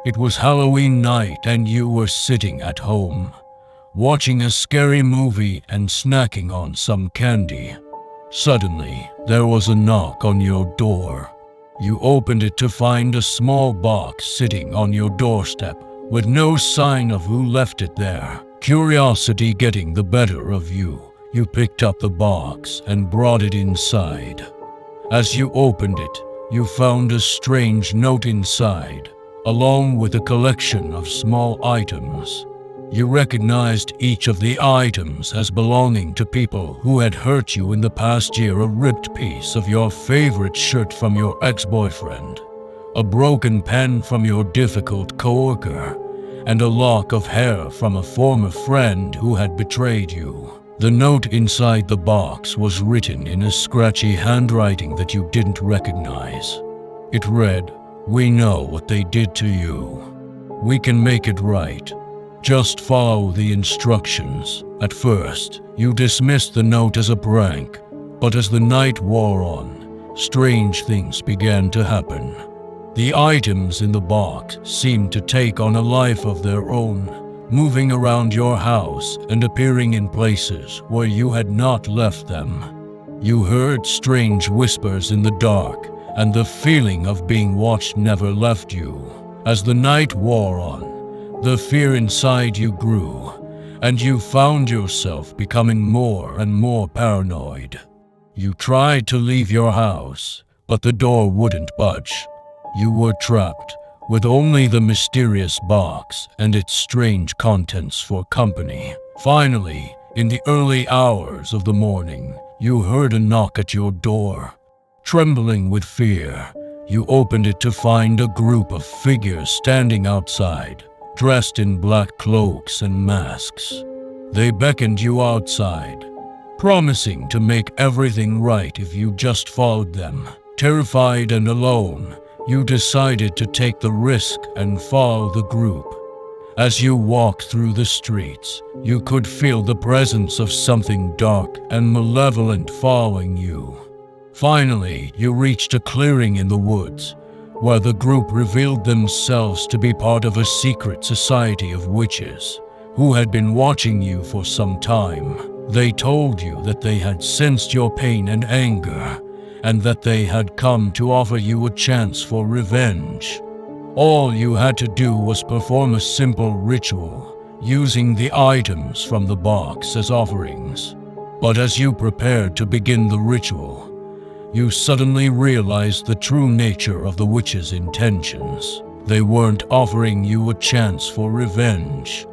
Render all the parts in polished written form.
It was Halloween night and you were sitting at home, watching a scary movie and snacking on some candy. Suddenly, there was a knock on your door. You opened it to find a small box sitting on your doorstep, with no sign of who left it there. Curiosity getting the better of you, you picked up the box and brought it inside. As you opened it, you found a strange note inside, along with a collection of small items. You recognized each of the items as belonging to people who had hurt you in the past year. A ripped piece of your favorite shirt from your ex-boyfriend, a broken pen from your difficult coworker, and a lock of hair from a former friend who had betrayed you. The note inside the box was written in a scratchy handwriting that you didn't recognize. It read, "We know what they did to you. We can make it right. Just follow the instructions." At first, you dismissed the note as a prank, but as the night wore on, strange things began to happen. The items in the box seemed to take on a life of their own, moving around your house and appearing in places where you had not left them. You heard strange whispers in the dark, and the feeling of being watched never left you. As the night wore on, the fear inside you grew, and you found yourself becoming more and more paranoid. You tried to leave your house, but the door wouldn't budge. You were trapped, with only the mysterious box and its strange contents for company. Finally, in the early hours of the morning, you heard a knock at your door. Trembling with fear, you opened it to find a group of figures standing outside, dressed in black cloaks and masks. They beckoned you outside, promising to make everything right if you just followed them. Terrified and alone, you decided to take the risk and follow the group. As you walked through the streets, you could feel the presence of something dark and malevolent following you. Finally, you reached a clearing in the woods, where the group revealed themselves to be part of a secret society of witches, who had been watching you for some time. They told you that they had sensed your pain and anger, and that they had come to offer you a chance for revenge. All you had to do was perform a simple ritual, using the items from the box as offerings. But as you prepared to begin the ritual, you suddenly realized the true nature of the witches' intentions. They weren't offering you a chance for revenge.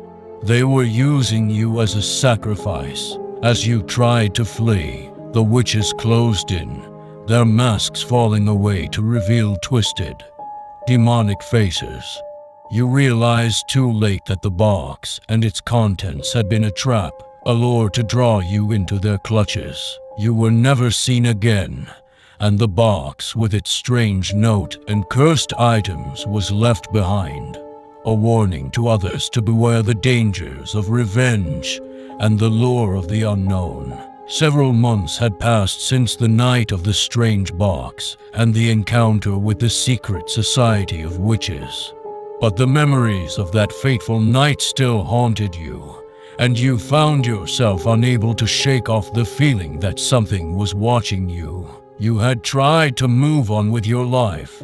They were using you as a sacrifice. As you tried to flee, the witches closed in, their masks falling away to reveal twisted, demonic faces. You realized too late that the box and its contents had been a trap, a lure to draw you into their clutches. You were never seen again, and the box with its strange note and cursed items was left behind, a warning to others to beware the dangers of revenge and the lure of the unknown. Several months had passed since the night of the strange box and the encounter with the secret society of witches. But the memories of that fateful night still haunted you, and you found yourself unable to shake off the feeling that something was watching you. You had tried to move on with your life,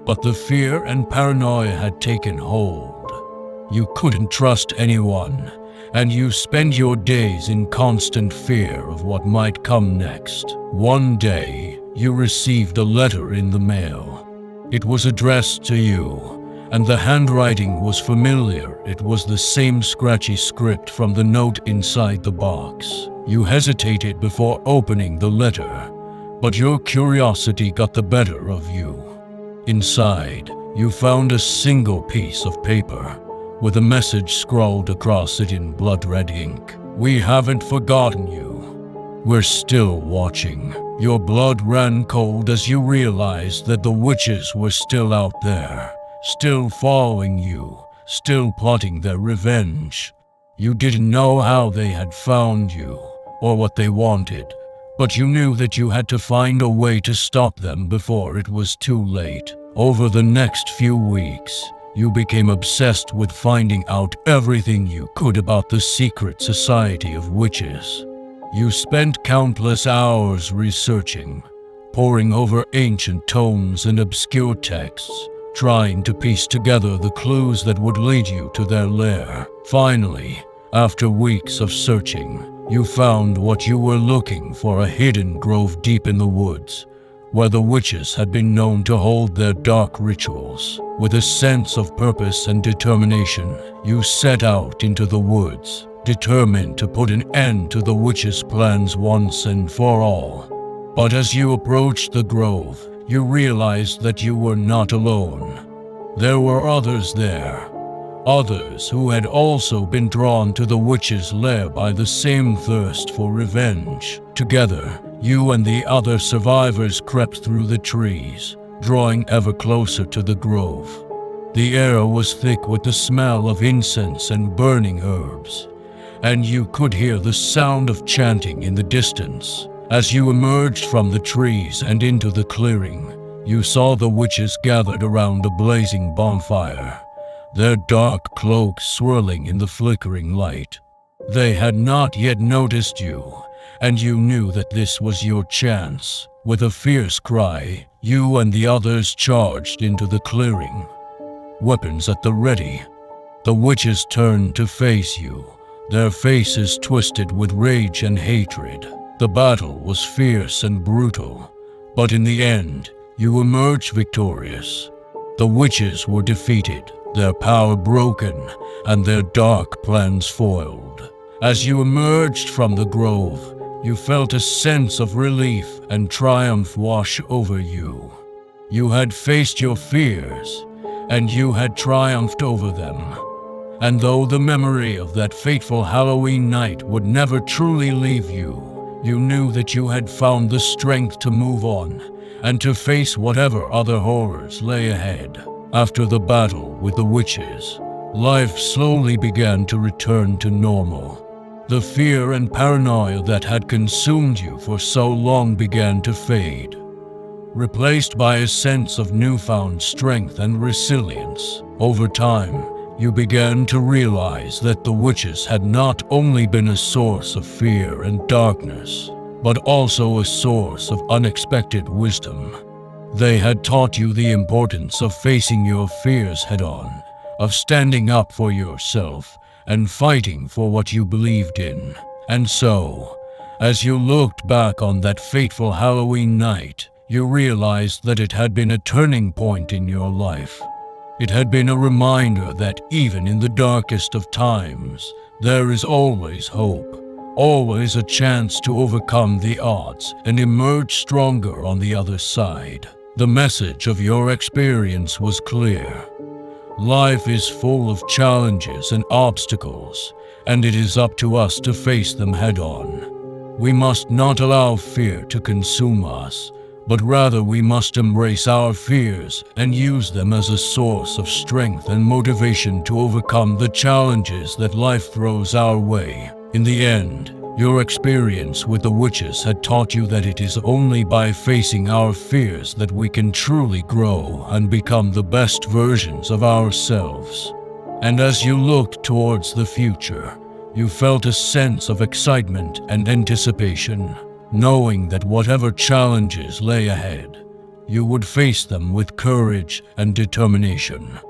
but the fear and paranoia had taken hold. You couldn't trust anyone, and you spend your days in constant fear of what might come next. One day, you received a letter in the mail. It was addressed to you, and the handwriting was familiar. It was the same scratchy script from the note inside the box. You hesitated before opening the letter, but your curiosity got the better of you. Inside, you found a single piece of paper, with a message scrawled across it in blood-red ink. "We haven't forgotten you. We're still watching." Your blood ran cold as you realized that the witches were still out there, still following you, still plotting their revenge. You didn't know how they had found you, or what they wanted, but you knew that you had to find a way to stop them before it was too late. Over the next few weeks, you became obsessed with finding out everything you could about the secret society of witches. You spent countless hours researching, poring over ancient tomes and obscure texts, trying to piece together the clues that would lead you to their lair. Finally, after weeks of searching, you found what you were looking for: a hidden grove deep in the woods, where the witches had been known to hold their dark rituals. With a sense of purpose and determination, you set out into the woods, determined to put an end to the witches' plans once and for all. But as you approached the grove, you realized that you were not alone. There were others there, others who had also been drawn to the witch's lair by the same thirst for revenge. Together, you and the other survivors crept through the trees, drawing ever closer to the grove. The air was thick with the smell of incense and burning herbs, and you could hear the sound of chanting in the distance. As you emerged from the trees and into the clearing, you saw the witches gathered around a blazing bonfire, their dark cloaks swirling in the flickering light. They had not yet noticed you, and you knew that this was your chance. With a fierce cry, you and the others charged into the clearing, weapons at the ready. The witches turned to face you, their faces twisted with rage and hatred. The battle was fierce and brutal, but in the end, you emerged victorious. The witches were defeated, their power broken, and their dark plans foiled. As you emerged from the grove, you felt a sense of relief and triumph wash over you. You had faced your fears, and you had triumphed over them. And though the memory of that fateful Halloween night would never truly leave you, you knew that you had found the strength to move on and to face whatever other horrors lay ahead. After the battle with the witches, life slowly began to return to normal. The fear and paranoia that had consumed you for so long began to fade, replaced by a sense of newfound strength and resilience. Over time, you began to realize that the witches had not only been a source of fear and darkness, but also a source of unexpected wisdom. They had taught you the importance of facing your fears head-on, of standing up for yourself and fighting for what you believed in. And so, as you looked back on that fateful Halloween night, you realized that it had been a turning point in your life. It had been a reminder that even in the darkest of times, there is always hope, always a chance to overcome the odds and emerge stronger on the other side. The message of your experience was clear. Life is full of challenges and obstacles, and it is up to us to face them head-on. We must not allow fear to consume us, but rather we must embrace our fears and use them as a source of strength and motivation to overcome the challenges that life throws our way. In the end, your experience with the witches had taught you that it is only by facing our fears that we can truly grow and become the best versions of ourselves. And as you looked towards the future, you felt a sense of excitement and anticipation, knowing that whatever challenges lay ahead, you would face them with courage and determination.